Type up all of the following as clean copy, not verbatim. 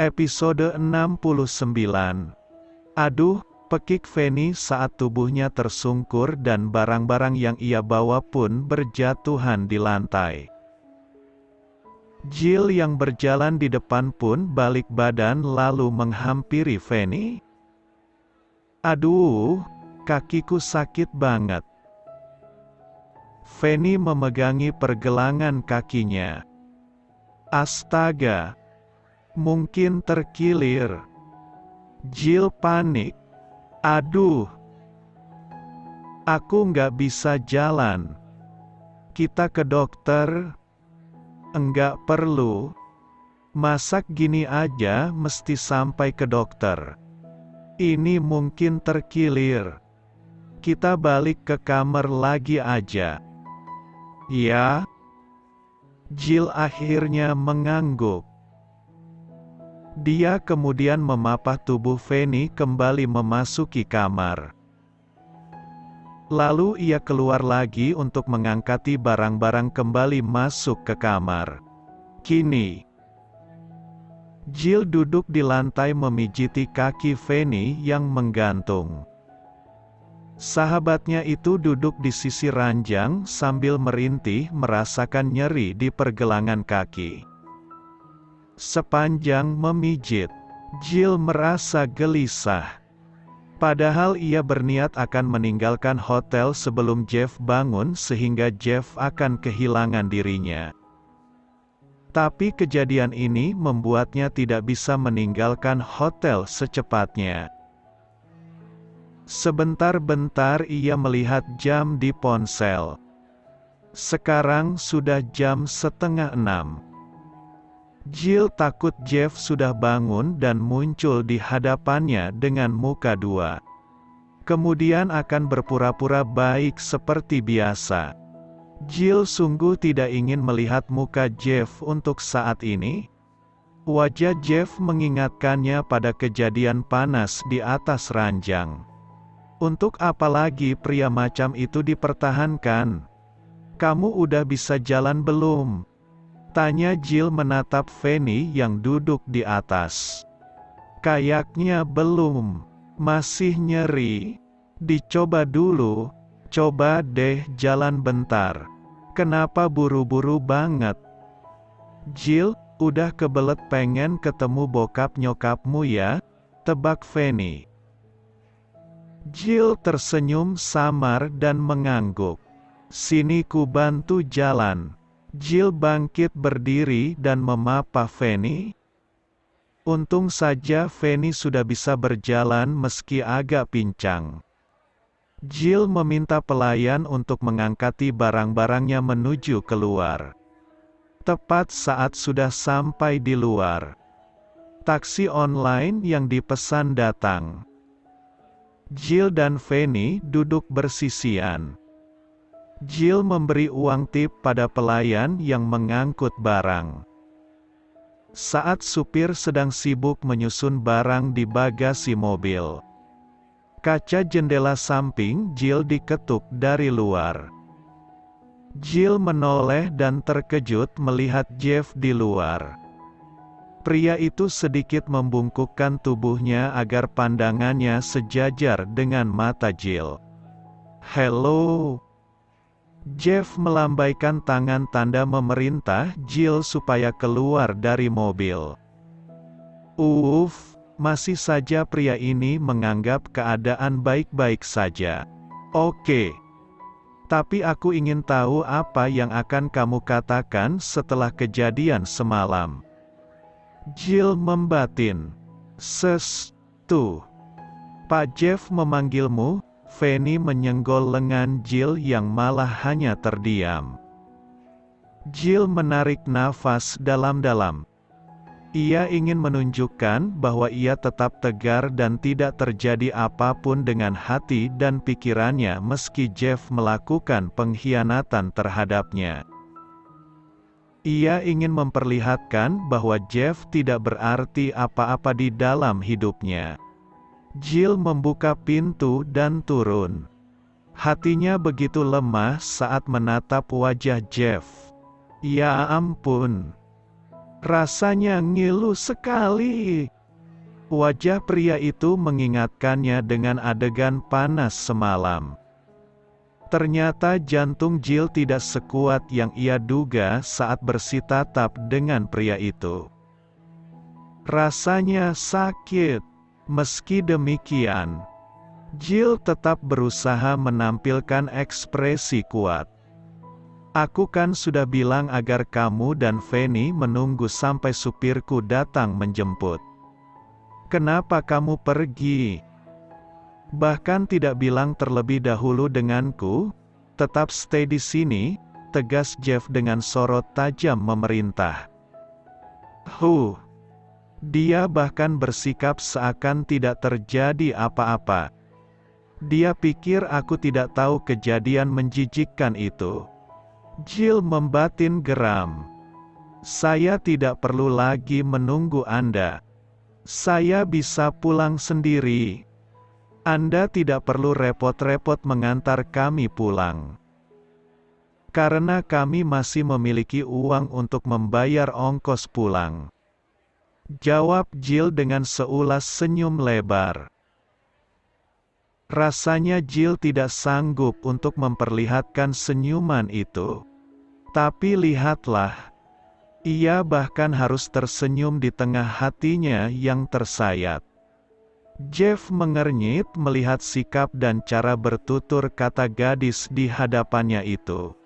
Episode 69. Aduh, pekik Fanny saat tubuhnya tersungkur dan barang-barang yang ia bawa pun berjatuhan di lantai. Jill yang berjalan di depan pun balik badan lalu menghampiri Fanny. Aduh, kakiku sakit banget. Fanny memegangi pergelangan kakinya. Astaga! Mungkin terkilir. Jill panik. Aduh. Aku nggak bisa jalan. Kita ke dokter? Enggak perlu. Masak gini aja mesti sampai ke dokter. Ini mungkin terkilir. Kita balik ke kamar lagi aja. Ya? Jill akhirnya mengangguk. Dia kemudian memapah tubuh Fanny kembali memasuki kamar. Lalu ia keluar lagi untuk mengangkati barang-barang kembali masuk ke kamar. Kini, Jill duduk di lantai memijiti kaki Fanny yang menggantung. Sahabatnya itu duduk di sisi ranjang sambil merintih merasakan nyeri di pergelangan kaki. Sepanjang memijit, Jill merasa gelisah. Padahal ia berniat akan meninggalkan hotel sebelum Jeff bangun sehingga Jeff akan kehilangan dirinya. Tapi kejadian ini membuatnya tidak bisa meninggalkan hotel secepatnya. Sebentar-bentar ia melihat jam di ponsel. Sekarang sudah jam 5:30. Jill takut Jeff sudah bangun dan muncul di hadapannya dengan muka dua. Kemudian akan berpura-pura baik seperti biasa. Jill sungguh tidak ingin melihat muka Jeff untuk saat ini. Wajah Jeff mengingatkannya pada kejadian panas di atas ranjang. Untuk apa lagi pria macam itu dipertahankan? Kamu udah bisa jalan belum? Tanya Jill menatap Fanny yang duduk di atas. Kayaknya belum. Masih nyeri. Dicoba dulu. Coba deh jalan bentar. Kenapa buru-buru banget? Jill, udah kebelet pengen ketemu bokap nyokapmu ya? Tebak Fanny. Jill tersenyum samar dan mengangguk. Sini ku bantu jalan. Jill bangkit berdiri dan memapah Fanny. Untung saja Fanny sudah bisa berjalan meski agak pincang. Jill meminta pelayan untuk mengangkati barang-barangnya menuju keluar. Tepat saat sudah sampai di luar, taksi online yang dipesan datang. Jill dan Fanny duduk bersisian. Jill memberi uang tip pada pelayan yang mengangkut barang. Saat supir sedang sibuk menyusun barang di bagasi mobil, kaca jendela samping Jill diketuk dari luar. Jill menoleh dan terkejut melihat Jeff di luar. Pria itu sedikit membungkukkan tubuhnya agar pandangannya sejajar dengan mata Jill. "Hello." Jeff melambaikan tangan tanda memerintah Jill supaya keluar dari mobil. Masih saja pria ini menganggap keadaan baik-baik saja. Oke. Tapi aku ingin tahu apa yang akan kamu katakan setelah kejadian semalam. Jill membatin. Tuh. Pak Jeff memanggilmu. Fanny menyenggol lengan Jill yang malah hanya terdiam. Jill menarik nafas dalam-dalam. Ia ingin menunjukkan bahwa ia tetap tegar dan tidak terjadi apapun dengan hati dan pikirannya meski Jeff melakukan pengkhianatan terhadapnya. Ia ingin memperlihatkan bahwa Jeff tidak berarti apa-apa di dalam hidupnya. Jill membuka pintu dan turun. Hatinya begitu lemah saat menatap wajah Jeff. Ya ampun. Rasanya ngilu sekali. Wajah pria itu mengingatkannya dengan adegan panas semalam. Ternyata jantung Jill tidak sekuat yang ia duga saat bersitatap dengan pria itu. Rasanya sakit. Meski demikian, Jill tetap berusaha menampilkan ekspresi kuat. Aku kan sudah bilang agar kamu dan Fanny menunggu sampai supirku datang menjemput. Kenapa kamu pergi? Bahkan tidak bilang terlebih dahulu denganku? Tetap stay di sini, tegas Jeff dengan sorot tajam memerintah. Dia bahkan bersikap seakan tidak terjadi apa-apa. Dia pikir aku tidak tahu kejadian menjijikkan itu. Jill membatin geram. Saya tidak perlu lagi menunggu Anda. Saya bisa pulang sendiri. Anda tidak perlu repot-repot mengantar kami pulang. Karena kami masih memiliki uang untuk membayar ongkos pulang. Jawab Jill dengan seulas senyum lebar. Rasanya Jill tidak sanggup untuk memperlihatkan senyuman itu. Tapi lihatlah, ia bahkan harus tersenyum di tengah hatinya yang tersayat. Jeff mengernyit melihat sikap dan cara bertutur kata gadis di hadapannya itu.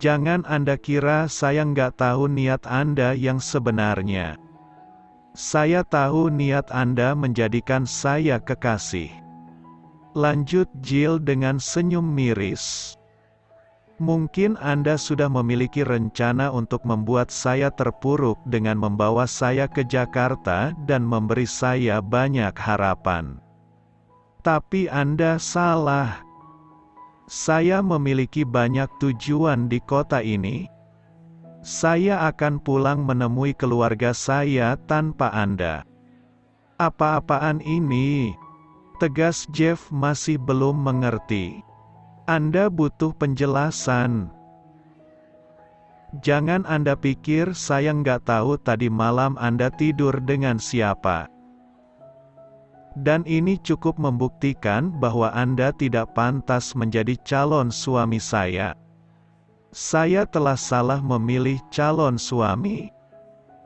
Jangan Anda kira saya nggak tahu niat Anda yang sebenarnya. Saya tahu niat Anda menjadikan saya kekasih. Lanjut Jill dengan senyum miris. Mungkin Anda sudah memiliki rencana untuk membuat saya terpuruk dengan membawa saya ke Jakarta dan memberi saya banyak harapan. Tapi Anda salah. Saya memiliki banyak tujuan di kota ini. Saya akan pulang menemui keluarga saya tanpa Anda. Apa-apaan ini? Tegas Jeff masih belum mengerti. Anda butuh penjelasan. Jangan Anda pikir saya nggak tahu tadi malam Anda tidur dengan siapa. Dan ini cukup membuktikan bahwa Anda tidak pantas menjadi calon suami saya. Saya telah salah memilih calon suami.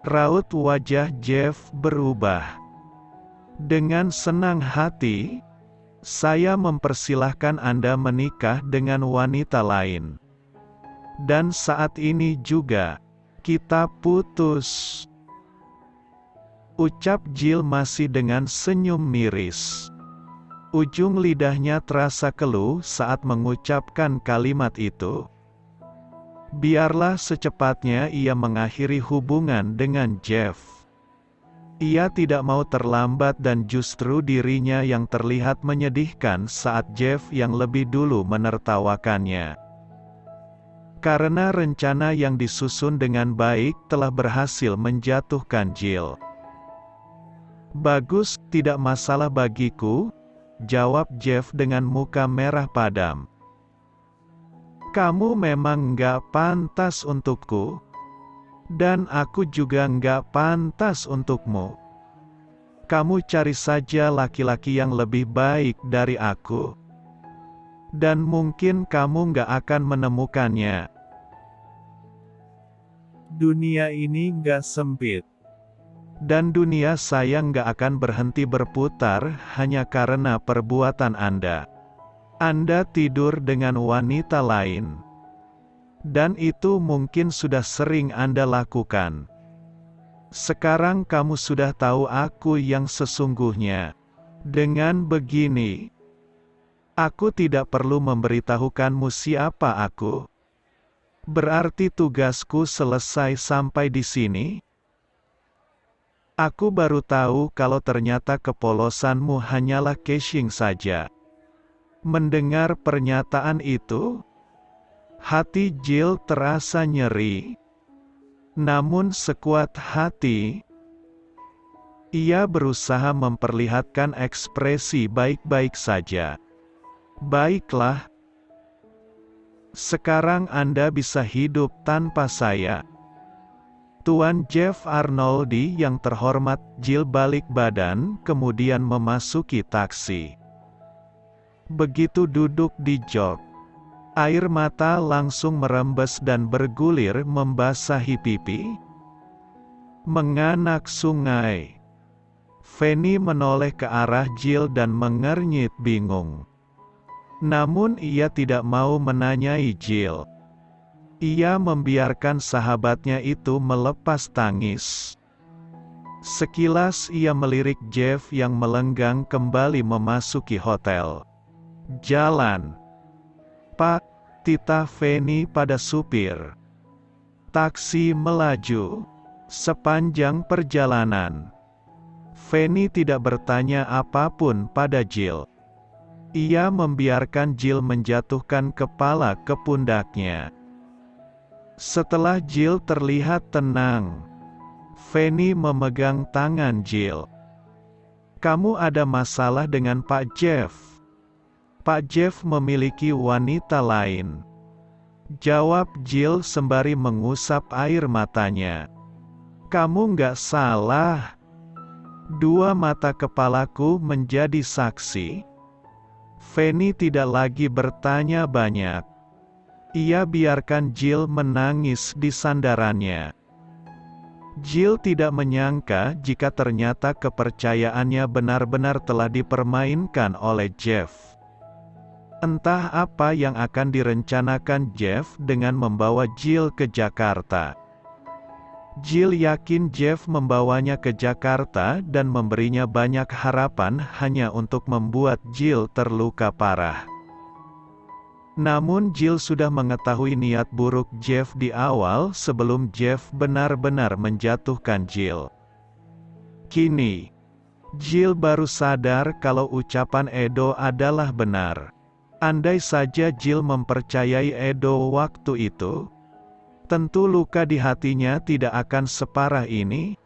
Raut wajah Jeff berubah. Dengan senang hati, saya mempersilahkan Anda menikah dengan wanita lain. Dan saat ini juga, kita putus. Ucap Jill masih dengan senyum miris. Ujung lidahnya terasa keluh saat mengucapkan kalimat itu. Biarlah secepatnya ia mengakhiri hubungan dengan Jeff. Ia tidak mau terlambat dan justru dirinya yang terlihat menyedihkan saat Jeff yang lebih dulu menertawakannya. Karena rencana yang disusun dengan baik telah berhasil menjatuhkan Jill. Bagus, tidak masalah bagiku, jawab Jeff dengan muka merah padam. Kamu memang nggak pantas untukku. Dan aku juga nggak pantas untukmu. Kamu cari saja laki-laki yang lebih baik dari aku. Dan mungkin kamu nggak akan menemukannya. Dunia ini nggak sempit. Dan dunia saya nggak akan berhenti berputar hanya karena perbuatan Anda. Anda tidur dengan wanita lain. Dan itu mungkin sudah sering Anda lakukan. Sekarang kamu sudah tahu aku yang sesungguhnya. Dengan begini, aku tidak perlu memberitahukanmu siapa aku. Berarti tugasku selesai sampai di sini? Aku baru tahu kalau ternyata kepolosanmu hanyalah cashing saja. Mendengar pernyataan itu, hati Jill terasa nyeri. Namun sekuat hati, ia berusaha memperlihatkan ekspresi baik-baik saja. Baiklah. Sekarang Anda bisa hidup tanpa saya. Tuan Jeff Arnoldi yang terhormat. Jill balik badan, kemudian memasuki taksi. Begitu duduk di jok, air mata langsung merembes dan bergulir membasahi pipi. Menganak sungai. Fanny menoleh ke arah Jill dan mengernyit bingung. Namun ia tidak mau menanyai Jill. Ia membiarkan sahabatnya itu melepas tangis. Sekilas ia melirik Jeff yang melenggang kembali memasuki hotel. Jalan. Pak, titah Fanny pada supir. Taksi melaju. Sepanjang perjalanan, Fanny tidak bertanya apapun pada Jill. Ia membiarkan Jill menjatuhkan kepala ke pundaknya. Setelah Jill terlihat tenang, Fanny memegang tangan Jill. "Kamu ada masalah dengan Pak Jeff?" "Pak Jeff memiliki wanita lain," jawab Jill sembari mengusap air matanya. "Kamu nggak salah." Dua mata kepalaku menjadi saksi. Fanny tidak lagi bertanya banyak. Ia biarkan Jill menangis di sandarannya. Jill tidak menyangka jika ternyata kepercayaannya benar-benar telah dipermainkan oleh Jeff. Entah apa yang akan direncanakan Jeff dengan membawa Jill ke Jakarta. Jill yakin Jeff membawanya ke Jakarta dan memberinya banyak harapan hanya untuk membuat Jill terluka parah. Namun Jill sudah mengetahui niat buruk Jeff di awal sebelum Jeff benar-benar menjatuhkan Jill. Kini, Jill baru sadar kalau ucapan Edo adalah benar. Andai saja Jill mempercayai Edo waktu itu, tentu luka di hatinya tidak akan separah ini.